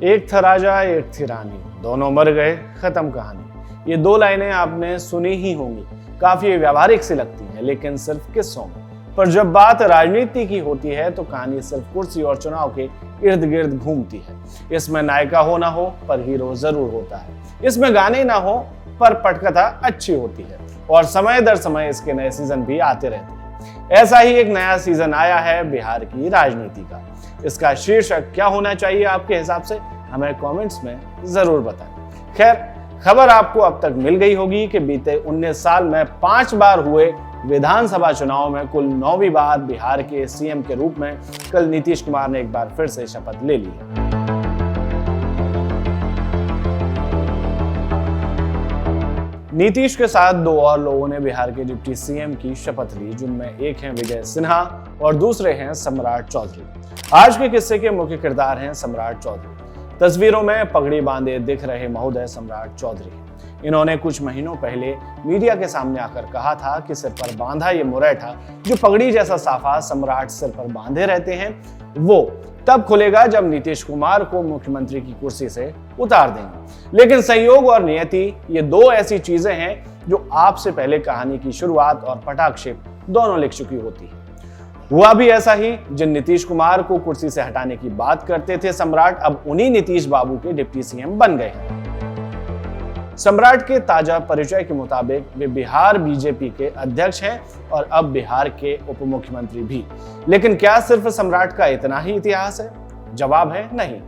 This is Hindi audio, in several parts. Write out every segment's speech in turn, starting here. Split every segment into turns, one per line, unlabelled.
एक था राजा एक थी रानी, दोनों मर गए, खत्म कहानी। ये दो लाइनें आपने सुनी ही होंगी, काफी व्यावहारिक सी लगती हैं, लेकिन सिर्फ किस्सों में। पर जब बात राजनीति की होती है तो कहानी सिर्फ कुर्सी और चुनाव के इर्द गिर्द घूमती है। इसमें नायिका हो ना हो पर हीरो जरूर होता है, इसमें गाने ना हो पर पटकथा अच्छी होती है, और समय दर समय इसके नए सीजन भी आते रहते हैं। ऐसा ही एक नया सीजन आया है बिहार की राजनीति का। इसका शीर्षक क्या होना चाहिए आपके हिसाब से, हमें कमेंट्स में जरूर बताएं। खैर, खबर आपको अब तक मिल गई होगी कि बीते 19 साल में 5 बार हुए विधानसभा चुनाव में कुल 9वीं बार बिहार के सीएम के रूप में कल नीतीश कुमार ने एक बार फिर से शपथ ले ली है। नीतीश के साथ 2 और लोगों ने बिहार के डिप्टी सीएम की शपथ ली, जिनमें एक हैं विजय सिन्हा और दूसरे हैं सम्राट चौधरी। आज के किस्से के मुख्य किरदार हैं सम्राट चौधरी। तस्वीरों में पगड़ी बांधे दिख रहे महोदय सम्राट चौधरी। इन्होंने कुछ महीनों पहले मीडिया के सामने आकर कहा था कि सिर पर बांधा ये मुरेठा, जो पगड़ी जैसा साफा सम्राट सिर पर बांधे रहते हैं, वो तब खुलेगा जब नीतीश कुमार को मुख्यमंत्री की कुर्सी से उतार देंगे। लेकिन संयोग और नियति, ये 2 ऐसी चीजें हैं जो आपसे पहले कहानी की शुरुआत और पटाक्षेप दोनों लिख चुकी होती है। हुआ भी ऐसा ही। जिन नीतीश कुमार को कुर्सी से हटाने की बात करते थे सम्राट, अब उन्हीं नीतीश बाबू के डिप्टी सीएम बन गए हैं। सम्राट के ताजा परिचय के मुताबिक वे बिहार बीजेपी के अध्यक्ष हैं और अब बिहार के उप मुख्यमंत्री भी। लेकिन क्या सिर्फ सम्राट का इतना ही इतिहास है? जवाब है नहीं।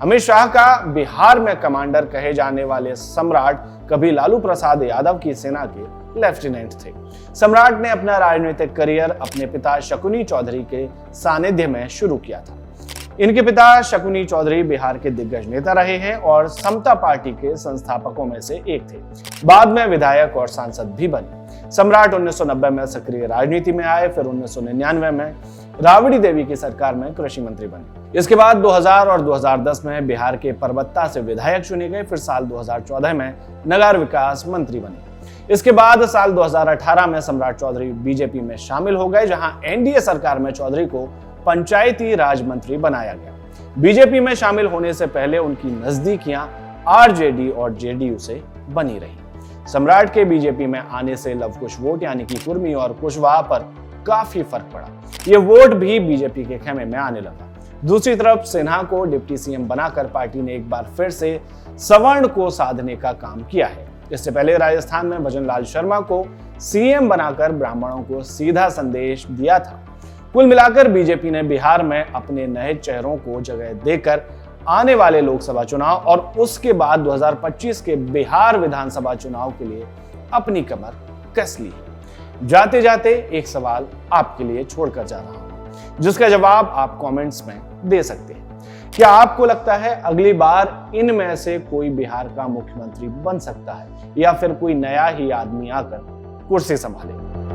अमित शाह का बिहार में कमांडर कहे जाने वाले सम्राट कभी लालू प्रसाद यादव की सेना के लेफ्टिनेंट थे। सम्राट ने अपना राजनीतिक करियर अपने पिता शकुनी चौधरी के सानिध्य में शुरू किया था। इनके पिता शकुनी चौधरी बिहार के दिग्गज नेता रहे हैं और समता पार्टी के संस्थापकों में से एक थे। बाद में विधायक और सांसद भी बने। सम्राट 1990 में सक्रिय राजनीति में आए, फिर 1999 में राबड़ी देवी की सरकार में कृषि मंत्री बने। इसके बाद 2000 और 2010 में बिहार के परबत्ता से विधायक चुने गए, फिर साल 2014 में नगर विकास मंत्री बने। इसके बाद साल 2018 में सम्राट चौधरी बीजेपी में शामिल हो गए, जहां एनडीए सरकार में चौधरी को पंचायती राज मंत्री बनाया गया। बीजेपी में शामिल होने से पहले उनकी नजदीकियां आरजेडी और जेडीयू से बनी रही। सम्राट के बीजेपी में आने से लव कुश वोट यानी कि कुर्मी और कुशवाहा पर काफी फर्क पड़ा। ये वोट भी बीजेपी के खेमे में आने लगा। दूसरी तरफ सिन्हा को डिप्टी सीएम बनाकर पार्टी ने एक बार फिर से सवर्ण को साधने का काम किया है। इससे पहले राजस्थान में भजनलाल शर्मा को सीएम बनाकर ब्राह्मणों को सीधा संदेश दिया था। कुल मिलाकर बीजेपी ने बिहार में अपने नए चेहरों को जगह देकर आने वाले लोकसभा चुनाव और उसके बाद 2025 के बिहार विधानसभा चुनाव के लिए अपनी कमर कस ली है। जाते जाते एक सवाल आपके लिए छोड़कर जा रहा हूं, जिसका जवाब आप कमेंट्स में दे सकते हैं। क्या आपको लगता है अगली बार इनमें से कोई बिहार का मुख्यमंत्री बन सकता है, या फिर कोई नया ही आदमी आकर कुर्सी संभालेगा?